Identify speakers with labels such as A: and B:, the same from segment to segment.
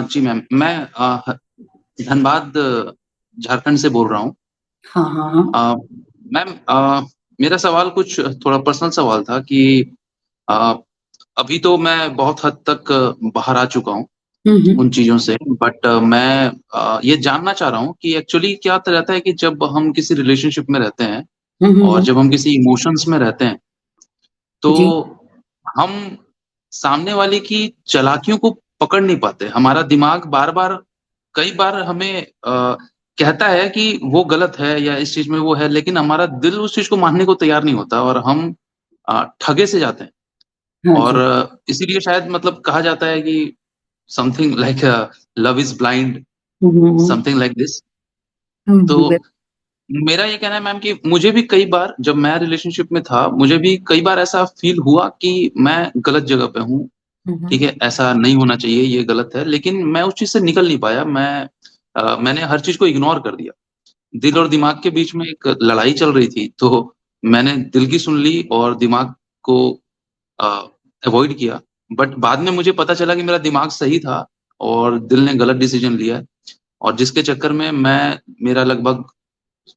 A: जी ma'am, मैं धनबाद झारखंड से बोल रहा हूँ।
B: हाँ, हाँ, हाँ।
A: अ, मैम, मेरा सवाल कुछ थोड़ा पर्सनल सवाल था कि अ, अभी तो मैं बहुत हद तक बाहर आ चुका हूँ
B: हुँ,
A: उन
B: हुँ।
A: चीज़ों से, बट मैं ये जानना चाह रहा हूँ कि एक्चुअली क्या त रहता है कि जब हम किसी रिलेशनशिप में रहते हैं
B: हुँ, हुँ,
A: और
B: हुँ।
A: जब हम किसी इमोशंस में रहते हैं, तो
B: जी।
A: हम सामने वाले की चालाकियों को पकड़ नहीं पाते। हमारा दिमाग बार-बार कई बार हमें कहता है कि वो गलत है या इस चीज़ में वो है, लेकिन हमारा दिल उस चीज़ को मानने को तैयार नहीं होता और हम ठगे से जाते हैं।
B: हाँ
A: और
B: जी।
A: इसीलिए शायद मतलब कहा जाता है कि something like love is blind,
B: hmm, hmm, hmm.
A: Something like this.
B: Hmm,
A: तो
B: जी,
A: मेरा ये कहना है मैम कि मुझे भी कई बार जब मैं रिलेशनशिप में था, मुझे भी कई बार ऐसा फ़ील हुआ कि मैं गलत जगह पे हूँ।
B: हुँ,
A: ठीक
B: हुँ।
A: है, ऐसा नहीं होना चाहिए, ये गलत है, लेकिन मैं उस चीज़ से निकल नहीं पाया। मैंने हर चीज़ को इग्नोर कर दिया। दिल और दिमाग के बीच में एक लड़ाई चल रही थी, तो मैंने दिल की सुन ली और दिमाग को अ, अवॉइड किया। बट बाद में मुझे पता चला कि मेरा दिमाग सही था और दिल ने गलत डिसीज़न लिया है और जिसके चक्कर में मेरा लगभग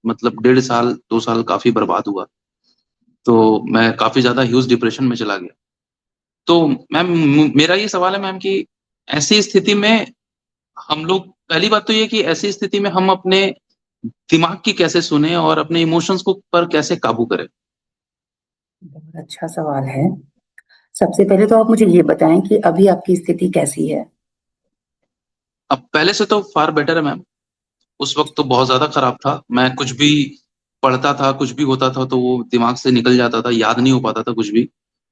A: मतलब 1.5 साल, 2 साल काफ़ी बर्बाद हुआ। तो मैं काफ़ी ज़्यादा ह्यूज डिप्रेशन में चला गया। तो मैम, मेरा ये सवाल है मैम कि ऐसी स्थिति में हम लोग पहली बात तो ये कि ऐसी स्थिति में हम अपने दिमाग की कैसे सुनें और अपने इमोशंस को पर कैसे काबू करें?
B: बहुत अच्छा सवाल है। सबसे पहले तो आप मुझे ये बताएँ कि अभी आपकी स्थिति कैसी है?
A: अब पहले से तो फ़ार बेटर है मैम। उस वक़्त तो बहुत ज़्यादा खराब था। मैं कुछ भी पढ़ता था, कुछ भी होता था तो वो दिमाग से निकल जाता था, याद नहीं हो पाता था कुछ भी।
B: हुँ,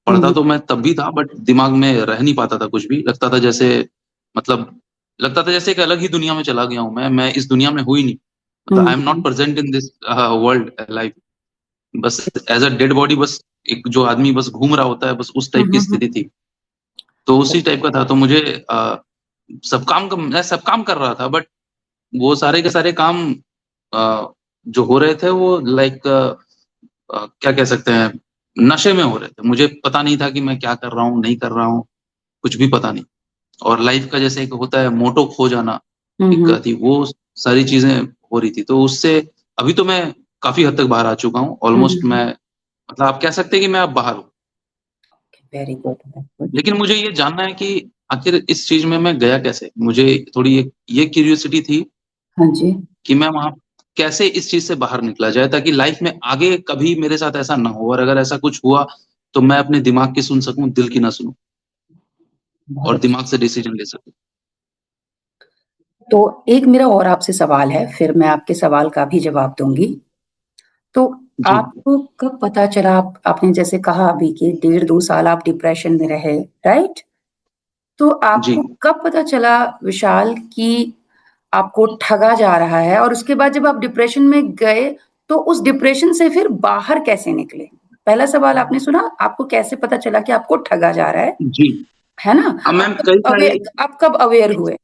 A: पढ़ता
B: हुँ।
A: तो मैं तब भी था बट दिमाग में रह नहीं पाता था कुछ भी। मतलब लगता था जैसे एक अलग ही दुनिया में चला गया हूँ मैं इस दुनिया में हूँ ही नहीं।
B: हुँ,
A: मतलब I am not
B: hmm.
A: Present in this world life. बस एज़ अ डेड बॉडी, बस एक जो आदमी बस घूम रहा होता है, बस उस
B: हुँ,
A: टाइप की
B: हुँ, हुँ।
A: स्थिति थी। तो उसी टाइप का था, तो मुझे मैं सब काम कर रहा था बट वो सारे के सारे काम जो हो रहे थे वो लाइक क्या कह सकते हैं, नशे में हो रहे थे। मुझे पता नहीं था कि मैं क्या कर रहा हूँ, नहीं कर रहा हूँ, कुछ भी पता नहीं। और लाइफ़ का जैसे एक होता है मोटो खो जाना,
B: हुँ,
A: एक
B: हुँ।
A: थी वो सारी चीज़ें हो रही थी। तो उससे अभी तो मैं काफ़ी हद तक बाहर आ चुका हूँ।
B: हुँ, हुँ,
A: ऑलमोस्ट
B: हुँ।
A: मैं मतलब आप कह सकते हैं कि मैं अब बाहर हूँ।
B: Very good, very good.
A: लेकिन मुझे ये जानना है कि आखिर इस चीज़ में मैं गया कैसे? मुझे थोड़ी एक ये क्यूरियोसिटी थी
B: हाँ जी।
A: कि मैं वहाँ कैसे इस चीज़ से बाहर निकला जाए ताकि लाइफ़ में आगे कभी मेरे साथ ऐसा ना हो और अगर ऐसा कुछ हुआ, तो मैं अपने दिमाग की सुन सकूँ, दिल की ना सुनूँ
B: बहुत
A: और
B: अच्छा।
A: दिमाग से डिसीज़न ले सकूँ।
B: तो एक मेरा और आपसे सवाल है, फिर मैं आपके सवाल का भी जवाब दूँगी। तो
A: जी,
B: आपको कब पता चला आपने जैसे कहा अभी कि डेढ़ 2 साल आप डिप्रेशन में रहे, राइट? तो
A: जी।
B: आपको कब पता चला विशाल कि आपको ठगा जा रहा है और उसके बाद जब आप डिप्रेशन में गए, तो उस डिप्रेशन से फिर बाहर कैसे निकले? पहला सवाल आपने सुना, आपको कैसे पता चला कि आपको ठगा जा रहा
A: जी।
B: है ना?
A: मैम कई सारे
B: आप कब अवेयर हुए?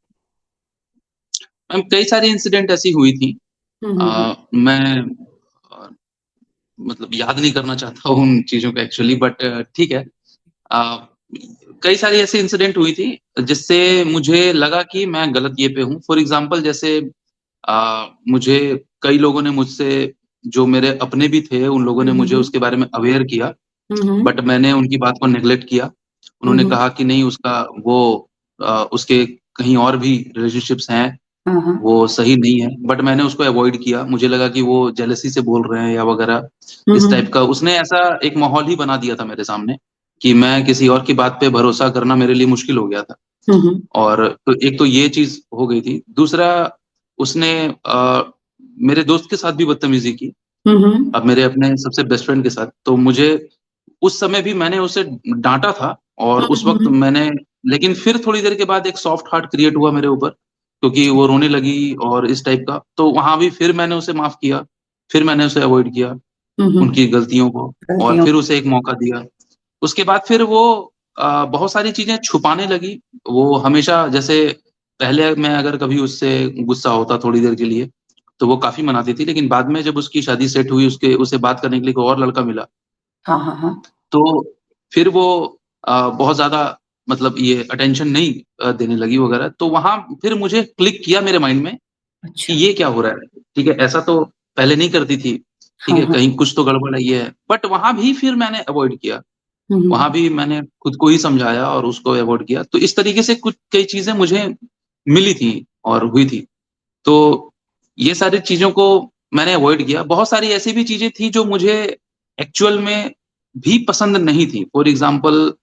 A: कई सारी इंसिडेंट ऐसी हुई थी।
B: हुँ, हुँ, हुँ।
A: मैं अ, मतलब याद नहीं करना चाहता हूँ उन चीज़ों को एक्चुअली बट ठीक है। अ, कई सारी ऐसी इंसिडेंट हुई थी जिससे मुझे लगा कि मैं गलत ये पे हूँ। फॉर एग्ज़ाम्पल जैसे मुझे कई लोगों ने मुझसे जो मेरे अपने भी थे, उन लोगों
B: हुँ,
A: ने
B: हुँ,
A: मुझे
B: हुँ।
A: उसके बारे में अवेयर किया,
B: हुँ, हुँ।
A: बट मैंने उनकी बात को नेगलेक्ट किया।
B: हुँ,
A: उन्होंने
B: हुँ।
A: कहा कि नहीं उसका वो उसके कहीं और भी रिलेशनशिप्स हैं,
B: हाँ, हाँ।
A: वो सही नहीं है, बट मैंने उसको अवॉइड किया। मुझे लगा कि वो जेलसी से बोल रहे हैं या वगैरह
B: हुँ,
A: इस टाइप
B: हुँ।
A: का उसने ऐसा एक माहौल ही बना दिया था मेरे सामने, कि मैं किसी और की बात पे भरोसा करना मेरे लिए मुश्किल हो गया था।
B: हुँ, हुँ।
A: और तो एक तो ये चीज़ हो गई थी। दूसरा उसने मेरे दोस्त के साथ भी बदतमीज़ी की,
B: हुँ, हुँ।
A: अब मेरे अपने सबसे बेस्ट फ्रेंड के साथ। तो मुझे उस समय भी मैंने उसे डाँटा था और
B: हुँ,
A: उस
B: हुँ,
A: वक़्त
B: हुँ।
A: मैंने लेकिन फिर थोड़ी देर के बाद एक सॉफ्ट हार्ट क्रिएट हुआ मेरे ऊपर, क्योंकि
B: जी।
A: वो रोने लगी और इस टाइप का। तो वहाँ भी फिर मैंने उसे माफ़ किया, फिर मैंने उसे अवॉइड किया,
B: हुँ, हुँ।
A: उनकी गलतियों को और
B: गलतियों
A: फिर उसे एक मौका दिया। उसके बाद फिर वो बहुत सारी चीज़ें छुपाने लगी। वो हमेशा जैसे पहले मैं अगर कभी उससे गुस्सा होता थोड़ी देर के लिए, तो वो काफ़ी मनाती थी, लेकिन बाद में जब उसकी शादी सेट हुई, उसके उसे बात करने के लिए कोई और लड़का मिला,
B: हाँ, हाँ, हाँ।
A: तो फिर वो बहुत ज़्यादा मतलब ये अटेंशन नहीं देने लगी वगैरह, तो वहाँ फिर मुझे क्लिक किया मेरे माइंड में कि
B: अच्छा।
A: ये क्या हो रहा है? ठीक है, ऐसा तो पहले नहीं करती थी, ठीक
B: हाँ,
A: है,
B: हाँ।
A: कहीं कुछ तो गड़बड़ है ये है। बट वहाँ भी फिर मैंने अवॉइड किया,
B: हुँ,
A: वहाँ
B: हुँ।
A: भी मैंने खुद को ही समझाया और उसको अवॉइड किया। तो इस तरीके से कुछ कई चीज़ें मुझे मिली थी और हुई थी। तो ये सारी चीज़ों को मैंने अवॉइड किया। बहुत सारी ऐसी भी चीज़ें थी जो मुझे एक्चुअल में भी पसंद नहीं थी। फॉर एग्ज़ाम्पल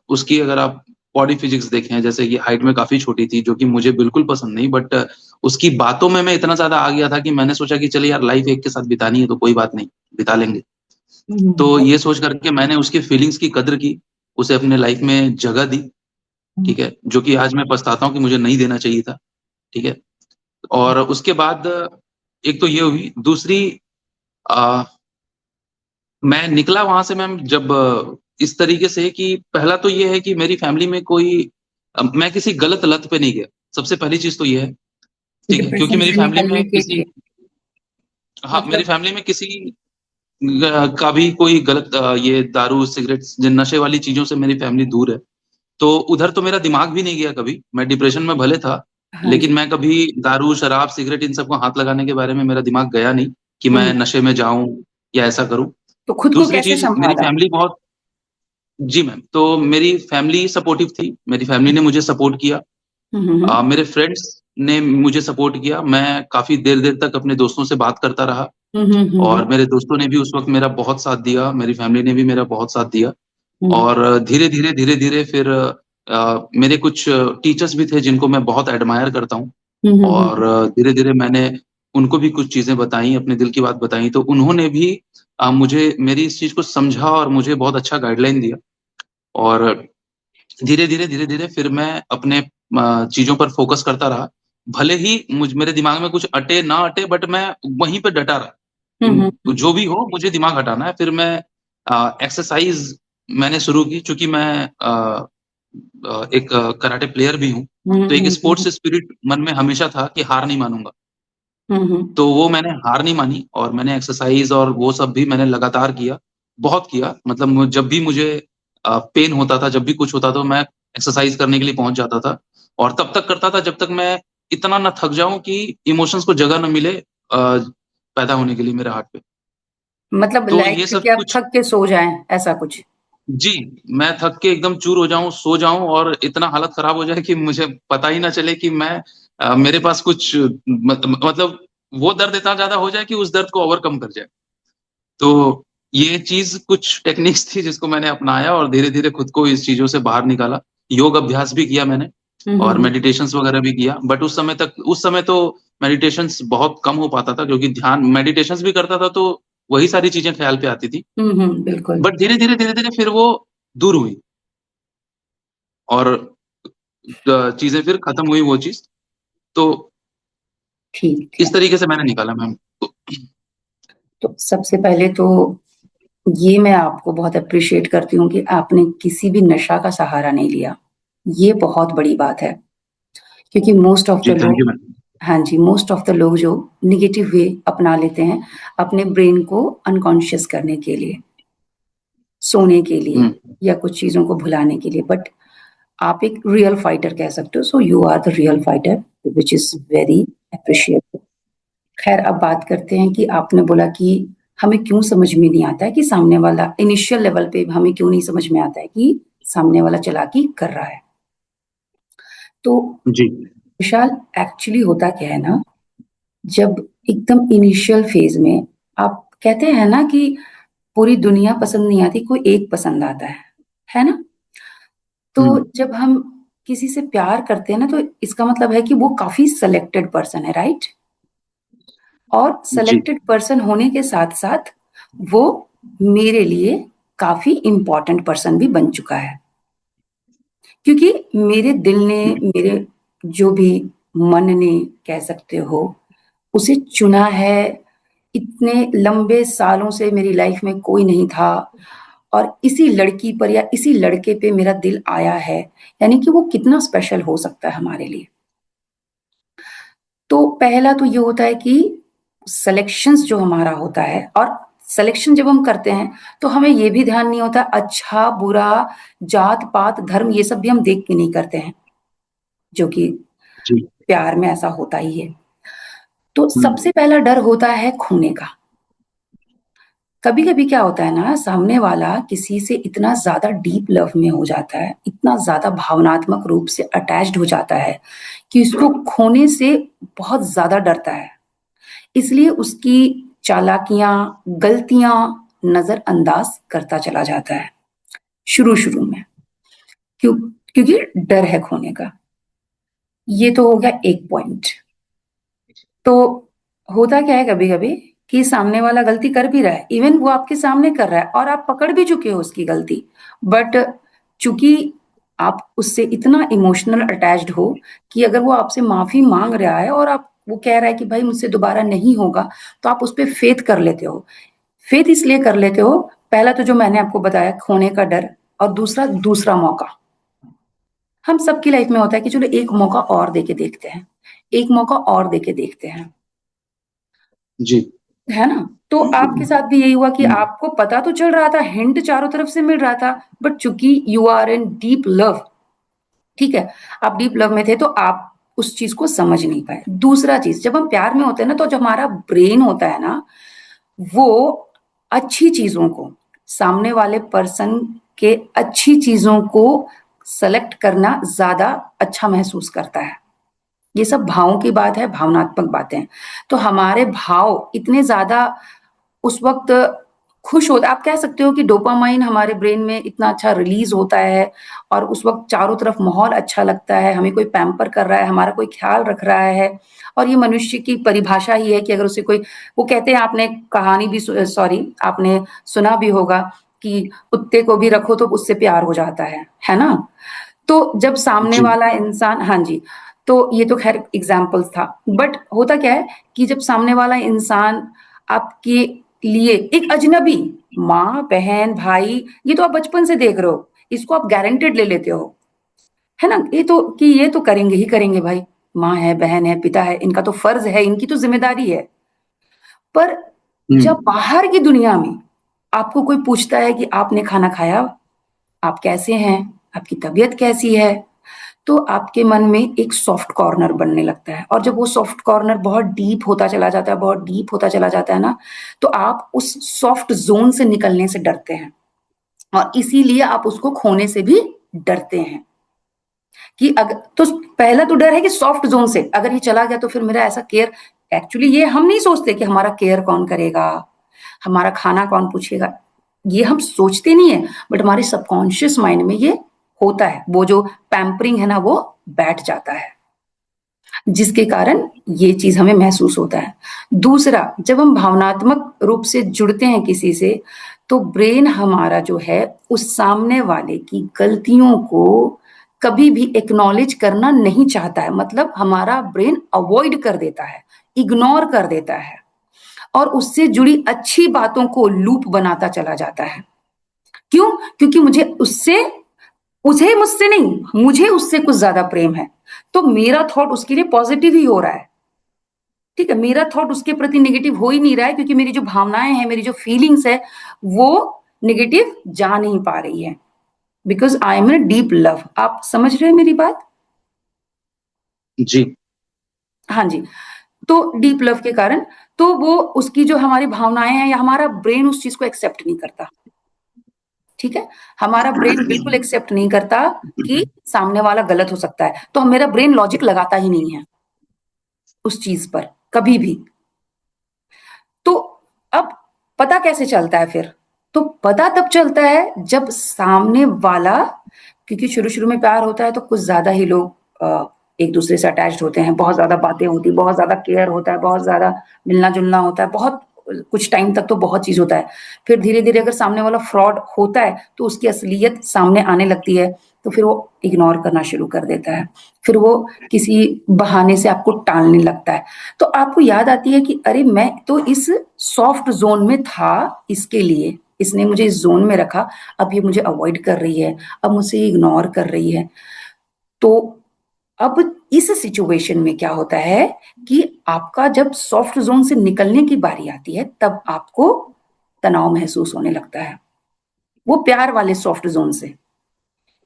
A: उसकी अगर आप बॉडी फिजिक्स देखें, जैसे कि हाइट में काफ़ी छोटी थी, जो कि मुझे बिल्कुल पसंद नहीं, बट उसकी बातों में मैं इतना ज़्यादा आ गया था कि मैंने सोचा कि चल यार लाइफ़ एक के साथ बितानी है तो कोई बात नहीं, बिता लेंगे।
B: हुँ, हुँ,
A: तो
B: हुँ।
A: ये सोच कर के मैंने उसकी फीलिंग्स की कदर की, उसे अपने लाइफ़ में जगह दी,
B: हुँ,
A: ठीक है? जो कि आज मैं पछताता हूँ कि मुझे नहीं देना चाहिए था, ठीक है? और उसके बाद एक तो ये हुई, दूसरी अ, मैं निकला वहाँ से मैम जब इस तरीके से कि पहला तो ये है कि मेरी फैमिली में कोई मैं किसी गलत लत पे नहीं गया, सबसे पहली चीज़ तो ये है, ठीक है? क्योंकि
B: डिप्रेशन
A: मेरी
B: से
A: फैमिली
B: निकलने
A: में
B: के
A: किसी
B: लिए
A: हाँ, मेरी
B: मतलब
A: फैमिली में किसी का भी कोई गलत ये दारू, सिगरेट्स जिन नशे वाली चीज़ों से मेरी फैमिली दूर है। तो उधर तो मेरा दिमाग भी नहीं गया कभी, मैं डिप्रेशन में भले था,
B: हाँ
A: लेकिन
B: जी।
A: मैं कभी दारू, शराब, सिगरेट इन सब को हाथ लगाने के बारे में मेरा दिमाग गया नहीं, कि
B: हुँ,
A: मैं नशे में जाऊँ या ऐसा करूँ।
B: तो खुद को
A: दूसरी
B: कैसे
A: चीज़ मेरी
B: सँभाला?
A: फैमिली बहुत जी मैम, तो मेरी फैमिली सपोर्टिव थी, मेरी फैमिली ने मुझे सपोर्ट किया।
B: हुँ, हुँ, हुँ।
A: मेरे फ्रेंड्स ने मुझे सपोर्ट किया, मैं काफ़ी देर-देर तक अपने दोस्तों से बात करता रहा
B: हुँ, हुँ, हुँ,
A: और
B: हुँ।
A: मेरे दोस्तों ने भी उस वक़्त मेरा बहुत साथ दिया, मेरी फैमिली ने भी मेरा बहुत साथ दिया
B: हुँ।
A: और धीरे-धीरे, धीरे-धीरे फिर मेरे कुछ टीचर्स भी थे जिनको मैं बहुत एडमायर करता हूँ
B: हुँ, हुँ, हुँ,
A: और
B: हुँ।
A: धीरे-धीरे मैंने उनको भी कुछ चीज़ें बताई, अपने दिल की बात बताई, तो उन्होंने भी मुझे मेरी इस चीज़ को समझा और मुझे बहुत अच्छा गाइडलाइन दिया और धीरे-धीरे, धीरे-धीरे फिर मैं अपने चीज़ों पर फ़ोकस करता रहा। भले ही मेरे दिमाग में कुछ अटे ना अटे बट मैं वहीं पे डटा रहा।
B: हुँ, हुँ, हुँ।
A: जो भी हो मुझे दिमाग हटाना है। फिर मैं एक्सरसाइज़ मैंने शुरू की चूँकि मैं एक कराटे प्लेयर भी हूँ,
B: हुँ,
A: तो एक
B: हुँ, हुँ,
A: स्पोर्ट्स स्पिरिट मन में हमेशा था कि हार नहीं मानूँगा।
B: हुँ, हुँ।
A: तो वो मैंने हार नहीं मानी और मैंने एक्सरसाइज़ और वो सब भी मैंने लगातार किया, बहुत किया। मतलब जब भी मुझे पेन होता था, जब भी कुछ होता था, मैं एक्सरसाइज़ करने के लिए पहुँच जाता था और तब तक करता था जब तक मैं इतना ना थक जाऊँ कि इमोशंस को जगह ना मिले पैदा होने के लिए मेरे हार्ट पे।
B: मतलब
A: तो
B: लाइक
A: ये सब
B: कि आप
A: कुछ
B: थक के सो जाएँ, ऐसा कुछ?
A: जी, मैं थक के एकदम चूर हो जाऊँ, सो जाऊँ और इतना हालत ख़राब हो जाए कि मुझे पता ही ना चले कि मैं मेरे पास कुछ मतलब वो दर्द इतना ज़्यादा हो जाए कि उस दर्द को ओवरकम कर जाए। तो ये चीज़ कुछ टेक्निक्स थी जिसको मैंने अपनाया और धीरे-धीरे खुद को इस चीज़ों से बाहर निकाला। योग अभ्यास भी किया मैंने
B: हुँ, हुँ,
A: और
B: हुँ।
A: मेडिटेशंस वग़ैरह भी किया। बट उस समय तो मेडिटेशंस बहुत कम हो पाता था क्योंकि ध्यान मेडिटेशंस भी करता था तो वही सारी चीज़ें ख़्याल पे आती थी।
B: हुँ, हुँ, बिल्कुल।
A: बट धीरे-धीरे, धीरे-धीरे फिर वो दूर हुई और चीज़ें फिर खत्म हुई वो चीज़। तो
B: ठीक
A: इस
B: है।
A: तरीके से मैंने निकाला मैम। तो
B: तो सबसे पहले तो ये मैं आपको बहुत एप्रिशिएट करती हूँ कि आपने किसी भी नशा का सहारा नहीं लिया। ये बहुत बड़ी बात है, क्योंकि मोस्ट ऑफ द
A: जी, थैंक
B: लोग
A: यू मैम।
B: हाँ जी, मोस्ट ऑफ द लोग जो नेगेटिव वे अपना लेते हैं, अपने ब्रेन को अनकॉन्शियस करने के लिए, सोने के लिए
A: हुँ,
B: या कुछ चीज़ों को भुलाने के लिए। बट आप एक रियल फाइटर कह सकते हो, so you are the real fighter which is very appreciated. खैर अब बात करते हैं कि आपने बोला कि हमें क्यों समझ में नहीं आता है कि सामने वाला इनिशियल लेवल पे हमें क्यों नहीं समझ में आता है कि सामने वाला चालाकी कर रहा है। तो
A: जी।
B: विशाल एक्चुअली होता क्या है ना, जब एकदम इनिशियल फ़ेज़ में आप कहते हैं ना कि पूरी दुनिया पसंद नहीं आती, कोई एक पसंद आता है ना? तो
A: हुँ,
B: जब हम किसी से प्यार करते हैं ना, तो इसका मतलब है कि वो काफ़ी सेलेक्टेड पर्सन है, राइट? और
A: जी।
B: सेलेक्टेड पर्सन होने के साथ-साथ वो मेरे लिए काफ़ी इम्पोर्टेंट पर्सन भी बन चुका है। क्योंकि मेरे दिल ने, मेरे जो भी मन ने कह सकते हो, उसे चुना है। इतने लंबे सालों से मेरी लाइफ़ में कोई नहीं था और इसी लड़की पर या इसी लड़के पे मेरा दिल आया है, यानी कि वो कितना स्पेशल हो सकता है हमारे लिए। तो पहला तो ये होता है कि सिलेक्शंस जो हमारा होता है और सिलेक्शन जब हम करते हैं तो हमें ये भी ध्यान नहीं होता अच्छा बुरा जात पात धर्म ये सब भी हम देख के नहीं करते हैं, जो कि
A: जी।
B: प्यार में ऐसा होता ही है। तो
A: हुँ।
B: सबसे पहला डर होता है खोने का। कभी-कभी क्या होता है ना, सामने वाला किसी से इतना ज़्यादा डीप लव में हो जाता है, इतना ज़्यादा भावनात्मक रूप से अटैच्ड हो जाता है कि उसको खोने से बहुत ज़्यादा डरता है। इसलिए उसकी चालाकियाँ, गलतियाँ नज़रअंदाज करता चला जाता है, शुरू-शुरू में। क्यों? क्योंकि डर है खोने का। ये तो हो गया एक पॉइंट। तो होता क्या है कभी-कभी कि सामने वाला गलती कर भी रहा है, इवन वो आपके सामने कर रहा है और आप पकड़ भी चुके हो उसकी गलती, बट चूँकि आप उससे इतना इमोशनल अटैच्ड हो कि अगर वो आपसे माफ़ी माँग रहा है और आप वो कह रहा है कि भाई मुझसे दोबारा नहीं होगा, तो आप उस पे फ़ेथ कर लेते हो। फ़ेथ इसलिए कर लेते हो, पहला तो जो मैंने आपको बताया खोने का डर और दूसरा दूसरा मौका। हम सबकी लाइफ़ में होता है कि चलो एक मौका और देके देखते हैं, एक मौका और देके देखते हैं।
A: जी।
B: है ना? तो आपके साथ भी यही हुआ कि
A: हुँ।
B: आपको पता तो चल रहा था, हिंट चारों तरफ से मिल रहा था, बट चूँकि you are in deep love, ठीक है? आप डीप लव में थे तो आप उस चीज़ को समझ नहीं पाए। दूसरा चीज़, जब हम प्यार में होते हैं ना तो जो हमारा ब्रेन होता है ना, वो अच्छी चीज़ों को, सामने वाले पर्सन के अच्छी चीज़ों को सेलेक्ट करना ज़्यादा अच्छा महसूस करता है। ये सब भावों की बात है, भावनात्मक बातें। तो हमारे भाव इतने ज़्यादा उस वक़्त खुश होता, आप कह सकते हो कि डोपामाइन हमारे ब्रेन में इतना अच्छा रिलीज़ होता है और उस वक़्त चारों तरफ माहौल अच्छा लगता है, हमें कोई पैम्पर कर रहा है, हमारा कोई ख़्याल रख रहा है और ये मनुष्य की परिभाषा ही है कि अगर उसे कोई, वो कहते हैं, आपने कहानी भी सॉरी आपने सुना भी होगा कि कुत्ते को भी रखो तो उससे प्यार हो जाता है ना? तो जब सामने
A: जी।
B: वाला इंसान, हाँ जी, तो ये तो ख़ैर एग्ज़ाम्पल्स था। बट होता क्या है कि जब सामने वाला इंसान आपके लिए एक अजनबी, माँ, बहन, भाई, ये तो आप बचपन से देख रहे हो, इसको आप गारंटेड ले लेते हो, है ना? ये तो कि ये तो करेंगे ही करेंगे भाई, माँ है, बहन है, पिता है, इनका तो फ़र्ज़ है, इनकी तो ज़िम्मेदारी है। पर
A: हुँ।
B: जब बाहर की दुनिया में आपको कोई पूछता है कि आपने खाना खाया? आप कैसे हैं? आपकी तबीयत कैसी है? तो आपके मन में एक सॉफ्ट कॉर्नर बनने लगता है और जब वो सॉफ्ट कॉर्नर बहुत डीप होता चला जाता है, बहुत डीप होता चला जाता है ना, तो आप उस सॉफ्ट ज़ोन से निकलने से डरते हैं और इसीलिए आप उसको खोने से भी डरते हैं कि तो पहला तो डर है कि सॉफ्ट ज़ोन से अगर ये चला गया तो फिर मेरा ऐसा केयर, एक्चुअली ये हम नहीं सोचते कि हमारा केयर कौन करेगा, हमारा खाना कौन पूछेगा, ये हम सोचते नहीं है, बट हमारे सबकॉन्शियस माइंड में ये होता है, वो जो पैम्परिंग है ना वो बैठ जाता है, जिसके कारण ये चीज़ हमें महसूस होता है। दूसरा, जब हम भावनात्मक रूप से जुड़ते हैं किसी से, तो ब्रेन हमारा जो है उस सामने वाले की गलतियों को कभी भी एक्नॉलेज करना नहीं चाहता है, मतलब हमारा ब्रेन अवॉइड कर देता है, इग्नोर कर देता है और उससे जुड़ी अच्छी बातों को लूप बनाता चला जाता है। क्यों? क्योंकि मुझे मुझसे नहीं, मुझे उससे कुछ ज़्यादा प्रेम है। तो मेरा थॉट उसके लिए पॉज़िटिव ही हो रहा है, ठीक है? मेरा थॉट उसके प्रति नेगेटिव हो ही नहीं रहा है क्योंकि मेरी जो भावनाएँ हैं, मेरी जो फीलिंग्स है, वो नेगेटिव जा नहीं पा रही है, because I am in a deep love. आप समझ रहे हैं मेरी बात?
A: जी।
B: हाँ जी। तो डीप लव के कारण तो वो उसकी जो हमारी भावनाएँ हैं या हमारा ब्रेन उस चीज़ को एक्सेप्ट नहीं करता, ठीक है? हमारा ब्रेन बिल्कुल एक्सेप्ट नहीं करता कि सामने वाला गलत हो सकता है, तो मेरा ब्रेन लॉजिक लगाता ही नहीं है उस चीज़ पर, कभी भी। तो अब पता कैसे चलता है फिर? तो पता तब चलता है जब सामने वाला, क्योंकि शुरू-शुरू में प्यार होता है तो कुछ ज़्यादा ही लोग एक-दूसरे से अटैच्ड होते हैं, बहुत ज़्यादा बातें होती हैं, बहुत ज़्यादा केयर होता है, बहुत ज़्यादा मिलना-जुलना होता है, बहुत कुछ टाइम तक तो बहुत चीज़ होता है। फिर धीरे-धीरे अगर सामने वाला फ्रॉड होता है, तो उसकी असलियत सामने आने लगती है, तो फिर वो इग्नोर करना शुरू कर देता है। फिर वो किसी बहाने से आपको टालने लगता है। तो आपको याद आती है कि अरे मैं तो इस सॉफ्ट ज़ोन में था इसके लिए, इसने मुझे इस ज़ोन में रखा, अब ये मुझे अवॉइड कर रही है, अब मुझसे इग्नोर कर रही है। तो अब इस सिचुएशन में क्या होता है कि आपका जब सॉफ्ट ज़ोन से निकलने की बारी आती है, तब आपको तनाव महसूस होने लगता है, वो प्यार वाले सॉफ्ट ज़ोन से।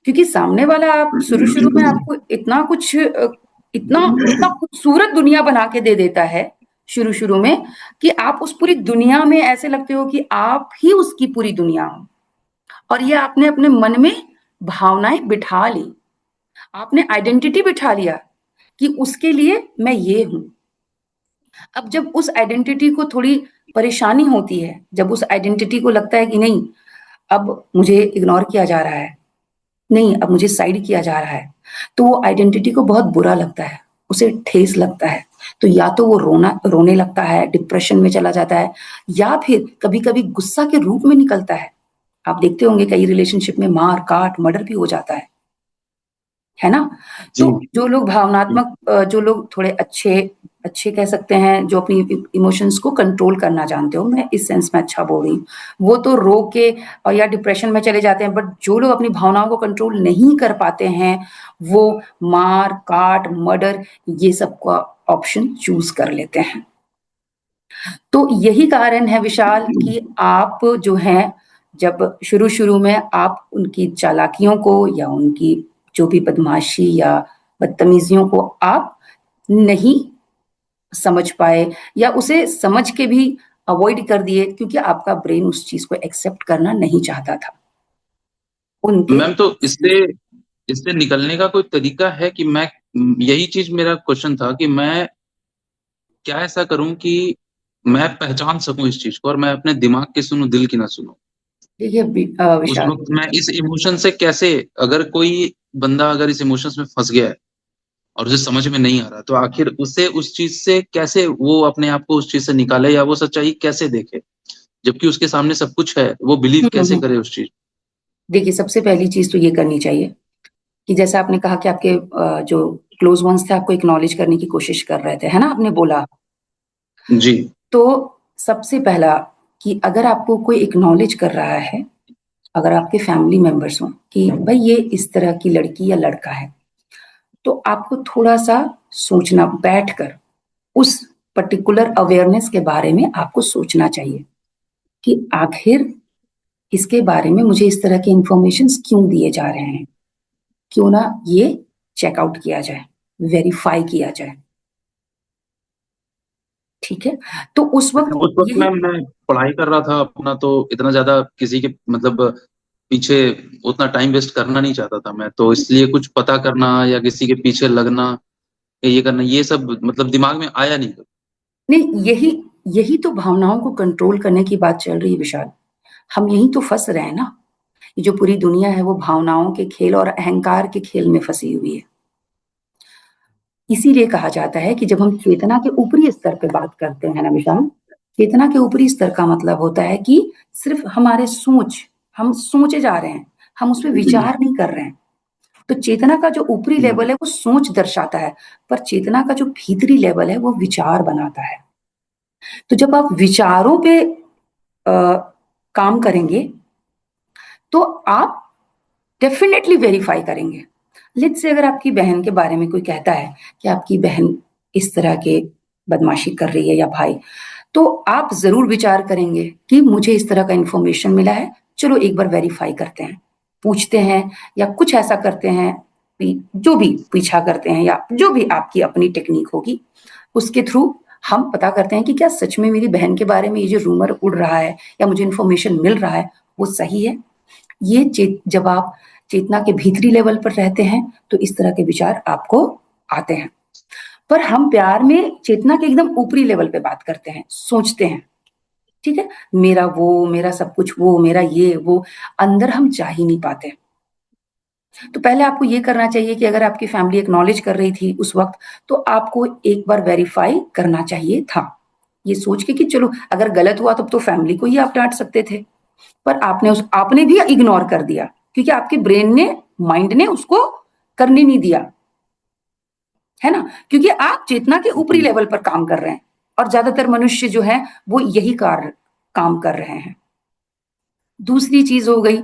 B: क्योंकि सामने वाला आप शुरू-शुरू में आपको इतना कुछ इतना इतना खूबसूरत दुनिया बना के दे देता है शुरू-शुरू में कि आप उस पूरी दुनिया में ऐसे लगते हो कि आप ही उसकी पूरी दुनिया हो और ये आपने अपने मन में भावनाएँ बिठा ली। आपने आइडेंटिटी बिठा लिया कि उसके लिए मैं ये हूँ। अब जब उस आइडेंटिटी को थोड़ी परेशानी होती है, जब उस आइडेंटिटी को लगता है कि नहीं, अब मुझे इग्नोर किया जा रहा है, नहीं अब मुझे साइड किया जा रहा है, तो वो आइडेंटिटी को बहुत बुरा लगता है, उसे ठेस लगता है। तो या तो वो रोने लगता है, डिप्रेशन में चला जाता है या फिर कभी-कभी गुस्सा के रूप में निकलता है। आप देखते होंगे कई रिलेशनशिप में मार-काट, मर्डर भी हो जाता है ना?
A: जी।
B: तो जो लोग भावनात्मक जो लोग थोड़े अच्छे अच्छे कह सकते हैं, जो अपनी इमोशंस को कंट्रोल करना जानते हो, मैं इस सेंस में अच्छा बोल रही हूँ, वो तो रो के या डिप्रेशन में चले जाते हैं, बट जो लोग अपनी भावनाओं को कंट्रोल नहीं कर पाते हैं, वो मार, काट, मर्डर ये सब का ऑप्शन चूज़ कर लेते हैं। तो यही कारण है विशाल कि आप जो हैं, जब शुरू-शुरू में आप उनकी चालाकियों को या उनकी जो भी बदमाशी या बदतमीज़ियों को आप नहीं समझ पाए या उसे समझ के भी अवॉइड कर दिए क्योंकि आपका ब्रेन उस चीज़ को एक्सेप्ट करना नहीं चाहता था। उनके
A: मैम तो इससे इससे निकलने का कोई तरीका है कि मैं यही चीज़ मेरा क्वेश्चन था कि मैं क्या ऐसा करूँ कि मैं पहचान सकूँ इस चीज़ को और मैं अपने दिमाग की सुनूँ, दिल की ना सुनूँ?
B: देखिए
A: उस
B: विशाल
A: वक़्त मैं इस इमोशन से कैसे अगर कोई बंदा अगर इस इमोशंस में फँस गया है और उसे समझ में नहीं आ रहा, तो आखिर उसे उस चीज़ से कैसे वो अपने आप को उस चीज़ से निकाले या वो सच्चाई कैसे देखे? जबकि उसके सामने सब कुछ है, वो बिलीव
B: हुँ, हुँ,
A: कैसे
B: हुँ।
A: करे उस चीज़
B: देखिए, सबसे पहली चीज़ तो ये करनी चाहिए कि जैसा आपने कहा कि आपके जो क्लोज़ वन्स थे आपको एक्नॉलेज करने की कोशिश कर रहे थे, है ना? आपने बोला।
A: जी।
B: तो सबसे पहला कि अगर आपको कोई एक्नॉलेज कर रहा है, अगर आपके फैमिली मेंबर्स हों कि भई ये इस तरह की लड़की या लड़का है, तो आपको थोड़ा-सा सोचना बैठकर उस पर्टिकुलर अवेयरनेस के बारे में आपको सोचना चाहिए कि आखिर इसके बारे में मुझे इस तरह के इन्फॉर्मेशंस क्यों दिए जा रहे हैं? क्यों ना ये चेक आउट किया जाए, वेरीफाई किया जाए, ठीक है? तो उस वक़्त
A: उस वक़्त
B: यही
A: मैम मैं पढ़ाई कर रहा था अपना तो इतना ज़्यादा किसी के मतलब पीछे उतना टाइम वेस्ट करना नहीं चाहता था मैं, तो इसलिए कुछ पता करना या किसी के पीछे लगना, या ये करना, ये सब मतलब दिमाग में आया नहीं कभी।
B: नहीं, यही यही तो भावनाओं को कंट्रोल करने की बात चल रही है विशाल। हम यहीं तो फँस रहे हैं ना। ये जो पूरी दुनिया है वो भावनाओं के खेल और अहंकार के खेल में फँसी हुई है। इसीलिए कहा जाता है कि जब हम चेतना के ऊपरी स्तर पे बात करते हैं ना विशाल, चेतना के ऊपरी स्तर का मतलब होता है कि सिर्फ़ हमारे हम सोचे जा रहे हैं, हम उसपे विचार नहीं कर रहे हैं। तो चेतना का जो ऊपरी लेवल है वो सोच दर्शाता है, पर चेतना का जो भीतरी लेवल है वो विचार बनाता है। तो जब आप विचारों पे काम करेंगे, तो आप डेफ़िनेटली वेरीफ़ाई करेंगे। लेट्स से अगर आपकी बहन के बारे में कोई कहता है कि आपकी बहन इस तरह के बदमाशी कर रही है या भाई, तो आप ज़रूर विचार करेंगे कि मुझे इस तरह का इन्फॉर्मेशन मिला है, चलो एक बार वेरीफ़ाई करते हैं। पूछते हैं या कुछ ऐसा करते हैं कि जो भी पीछा करते हैं या जो भी आपकी अपनी टेक्नीक होगी, उसके थ्रू हम पता करते हैं कि क्या सच में मेरी बहन के बारे में ये जो रूमर उड़ रहा है या मुझे इन्फॉर्मेशन मिल रहा है, वो सही है? ये जब आप चेतना के भीतरी लेवल पर रहते हैं, तो इस तरह के विचार आपको आते हैं। पर हम प्यार में चेतना के एकदम ऊपरी लेवल पे बात करते हैं, सोचते हैं, ठीक है? मेरा वो, मेरा सब कुछ वो, मेरा ये, वो, अंदर हम जा ही नहीं पाते। तो पहले आपको ये करना चाहिए कि अगर आपकी फैमिली एक्नॉलेज कर रही थी उस वक़्त, तो आपको एक बार वेरीफ़ाई करना चाहिए था। ये सोच के कि चलो अगर गलत हुआ तब तो फैमिली को ही आप डाँट सकते थे। पर आपने भी इग्नोर कर दिया क्योंकि आपके ब्रेन ने, माइंड ने उसको करने नहीं दिया, है ना? क्योंकि आप चेतना के ऊपरी
A: जी।
B: लेवल पर काम कर रहे हैं और ज़्यादातर मनुष्य जो हैं, वो यही काम कर रहे हैं। दूसरी चीज़ हो गई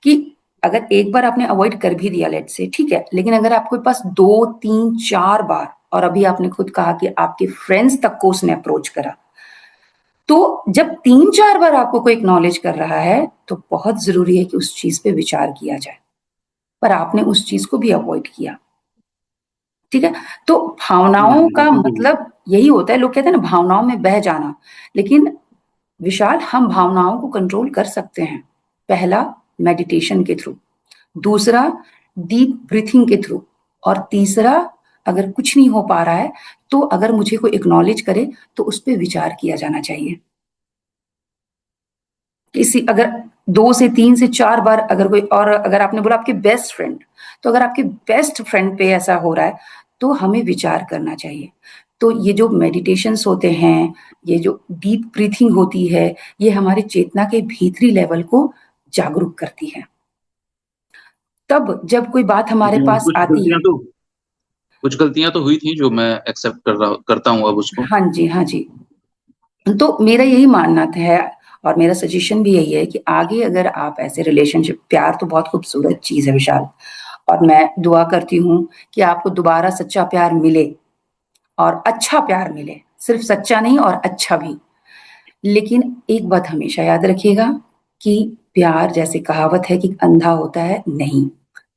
B: कि अगर एक बार आपने अवॉइड कर भी दिया लेट्स से ठीक है, लेकिन अगर आपके पास 2, 3, 4 बार और अभी आपने खुद कहा कि आपके फ्रेंड्स तक को उसने अप्रोच करा, तो जब 3-4 बार आपको कोई एक्नॉलेज कर रहा है, तो बहुत ज़रूरी है कि उस चीज़ पे विचार किया जाए। पर आपने उस चीज़ को भी अवॉइड किया। ठीक है? तो भावनाओं का
A: बिल्कुल।
B: मतलब यही होता है, लोग कहते हैं ना भावनाओं में बह जाना, लेकिन विशाल हम भावनाओं को कंट्रोल कर सकते हैं। पहला मेडिटेशन के थ्रू, दूसरा डीप ब्रीथिंग के थ्रू और तीसरा अगर कुछ नहीं हो पा रहा है, तो अगर मुझे कोई एक्नॉलेज करे, तो उस पे विचार किया जाना चाहिए। किसी अगर 2 से 3 से 4 बार अगर कोई और अगर आपने बोला आपके बेस्ट फ्रेंड, तो अगर आपके बेस्ट फ्रेंड पे ऐसा हो रहा है, तो हमें विचार करना चाहिए। तो ये जो मेडिटेशंस होते हैं, ये जो डीप ब्रीथिंग होती है, ये हमारे चेतना के भीतरी लेवल को जागरूक करती है। तब जब कोई बात हमारे
A: लेकिन
B: पास आती है।
A: कुछ गलतियाँ तो हुई थी जो मैं एक्सेप्ट करता हूँ अब उसको।
B: हाँ जी, हाँ जी। तो मेरा यही मानना है और मेरा सजेशन भी यही है कि आगे अगर आप ऐसे रिलेशनशिप प्यार तो बहुत खूबसूरत चीज़ है विशाल और मैं दुआ करती हूँ कि आपको दोबारा सच्चा प्यार मिले और अच्छा प्यार मिले, सिर्फ सच्चा नहीं और अच्छा भी। लेकिन एक बात हमेशा याद रखिएगा कि प्यार जैसे कहावत है कि अंधा होता है, नहीं।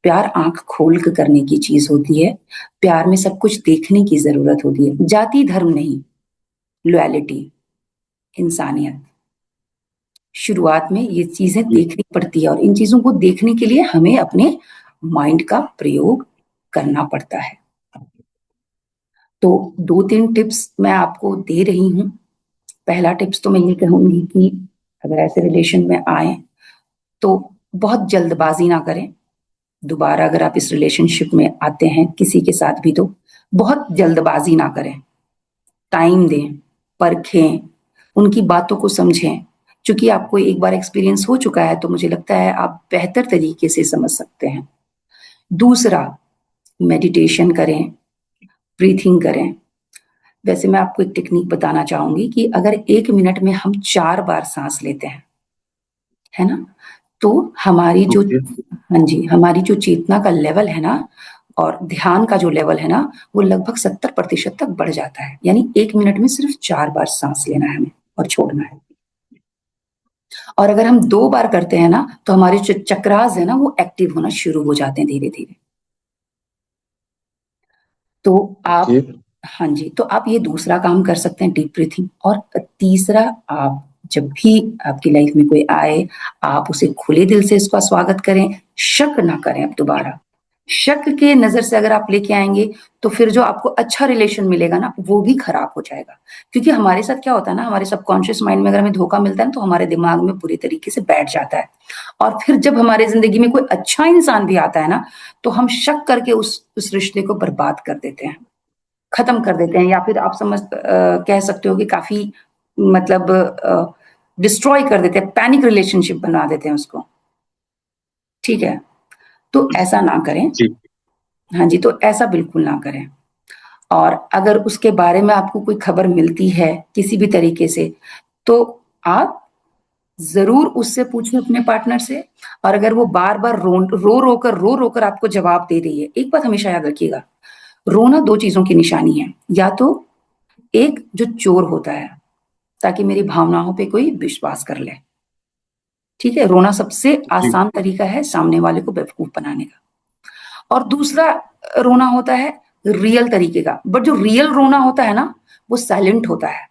B: प्यार आँख खोल के करने की चीज़ होती है। प्यार में सब कुछ देखने की ज़रूरत होती है। जाति, धर्म नहीं, लॉयल्टी, इंसानियत। शुरुआत में ये चीज़ें
A: जी,
B: देखनी पड़ती है और इन चीज़ों को देखने के लिए हमें अपने माइंड का प्रयोग करना पड़ता है। तो 2-3 टिप्स मैं आपको दे रही हूँ। पहला टिप्स तो मैं ये कहूँगी कि अगर ऐसे रिलेशन में आएँ, तो बहुत जल्दबाज़ी ना करें। दोबारा अगर आप इस रिलेशनशिप में आते हैं, किसी के साथ भी तो बहुत जल्दबाज़ी ना करें। टाइम दें, परखें, उनकी बातों को समझें। चूँकि आपको एक बार एक्सपीरियंस हो चुका है, तो मुझे लगता है आप बेहतर तरीके से समझ सकते हैं। दूसरा, मेडिटेशन करें, ब्रीथिंग करें। वैसे मैं आपको एक टेक्नीक बताना चाहूँगी कि अगर 1 मिनट में हम 4 बार साँस लेते हैं, है ना? तो हमारी जो
A: ओके।
B: हाँ जी, हमारी जो चेतना का लेवल है ना और ध्यान का जो लेवल है ना, वो लगभग 70% तक बढ़ जाता है। यानी 1 मिनट में सिर्फ 4 बार साँस लेना है हमें और छोड़ना है। और अगर हम 2 बार करते हैं ना, तो हमारे जो चक्रास है ना, वो एक्टिव होना शुरू हो जाते हैं धीरे-धीरे। तो
A: ओके।
B: आप हाँ जी, तो आप ये दूसरा काम कर सकते हैं डीप ब्रीथिंग और तीसरा आप जब भी आपकी लाइफ में कोई आए, आप उसे खुले दिल से उसका स्वागत करें, शक ना करें अब दोबारा। शक के नज़र से अगर आप लेके आएँगे, तो फिर जो आपको अच्छा रिलेशन मिलेगा ना, वो भी खराब हो जाएगा। क्योंकि हमारे साथ क्या होता है ना, हमारे सबकॉन्शियस माइंड में अगर हमें धोखा मिलता है ना, तो हमारे दिमाग में पूरी तरीके से बैठ जाता है। और फिर जब हमारी ज़िंदगी में कोई अच्छा इंसान भी आता है ना, तो हम शक करके उस रिश्ते को बर्बाद कर देते हैं। खत्म कर देते हैं या फिर आप कह सकते हो कि काफ़ी मतलब डिस्ट्रॉय कर देते हैं, पैनिक रिलेशनशिप बना देते हैं उसको, ठीक है? तो ऐसा ना करें।
A: जी,
B: हाँ जी, तो ऐसा बिल्कुल ना करें और अगर उसके बारे में आपको कोई खबर मिलती है किसी भी तरीके से, तो आप ज़रूर उससे पूछें अपने पार्टनर से और अगर वो बार-बार रो-रो कर आपको जवाब दे रही है, एक बात हमेशा याद रखिएगा, रोना 2 चीज़ों की निशानी है, या तो एक जो चोर होता है, ताकि मेरी भावनाओं पे कोई विश्वास कर ले। ठीक है? रोना सबसे
A: जी,
B: आसान तरीका है सामने वाले को बेवकूफ़ बनाने का। और दूसरा रोना होता है रियल तरीके का, बट जो रियल रोना होता है ना, वो साइलेंट होता है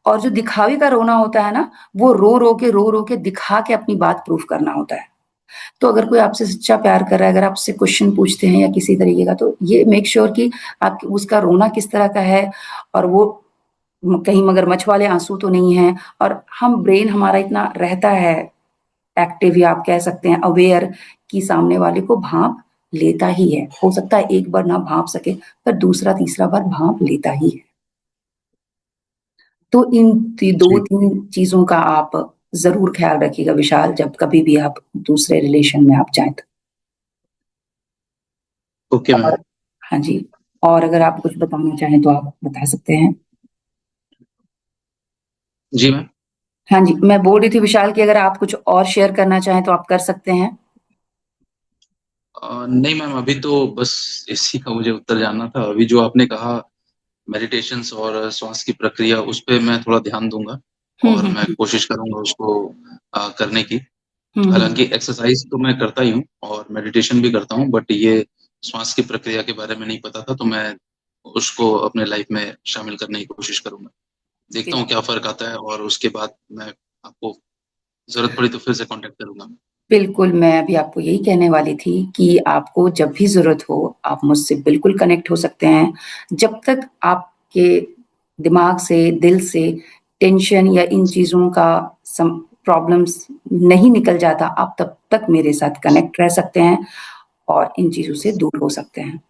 B: और जो दिखावे का रोना होता है ना, वो रो-रो के दिखा के अपनी बात प्रूफ करना होता है। तो अगर कोई आपसे सच्चा प्यार कर रहा है, अगर आपसे क्वेश्चन पूछते हैं या किसी तरीके का, तो ये मेक श्योर कि आप उसका रोना किस तरह का है और वो कहीं मगरमच्छ वाले आँसू तो नहीं हैं और हम ब्रेन हमारा इतना रहता है एक्टिव या आप कह सकते हैं अवेयर कि सामने वाले को भाँप लेता ही है। हो सकता है एक बार ना भाँप सके, पर दूसरा, तीसरा बार भाँप लेता ही है। तो इन
A: जी।
B: 2-3 चीज़ों का आप ज़रूर ख़्याल रखिएगा विशाल, जब कभी भी आप दूसरे रिलेशन में आप जाएँ तो।
A: Okay ma'am.
B: और हाँ जी, और अगर आप कुछ बताना चाहें तो आप बता सकते हैं।
A: जी मैम।
B: हाँ जी, मैं बोल रही थी विशाल कि अगर आप कुछ और शेयर करना चाहें तो आप कर सकते हैं।
A: नहीं मैम, अभी तो बस इसी का मुझे उत्तर जानना था। अभी जो आपने कहा मेडिटेशंस और श्वास की प्रक्रिया उस पे मैं थोड़ा ध्यान दूँगा और मैं कोशिश करूँगा उसको करने की। हालाँकि एक्सरसाइज़ तो मैं करता ही हूँ और मेडिटेशन भी करता हूँ, बट ये श्वास की प्रक्रिया के बारे में नहीं पता था, तो मैं उसको अपने लाइफ़ में शामिल करने की कोशिश करूँगा। देखता हूँ क्या फ़र्क आता है और उसके बाद मैं आपको ज़रूरत पड़ी तो फिर से कॉन्टैक्ट करूँगा।
B: बिल्कुल, मैं अभी आपको यही कहने वाली थी कि आपको जब भी ज़रूरत हो, आप मुझसे बिल्कुल कनेक्ट हो सकते हैं। जब तक आपके दिमाग से, दिल से टेंशन या इन चीज़ों का सम प्रॉब्लम्स नहीं निकल जाता, आप तब तक मेरे साथ कनेक्ट रह सकते हैं और इन चीज़ों से दूर हो सकते हैं।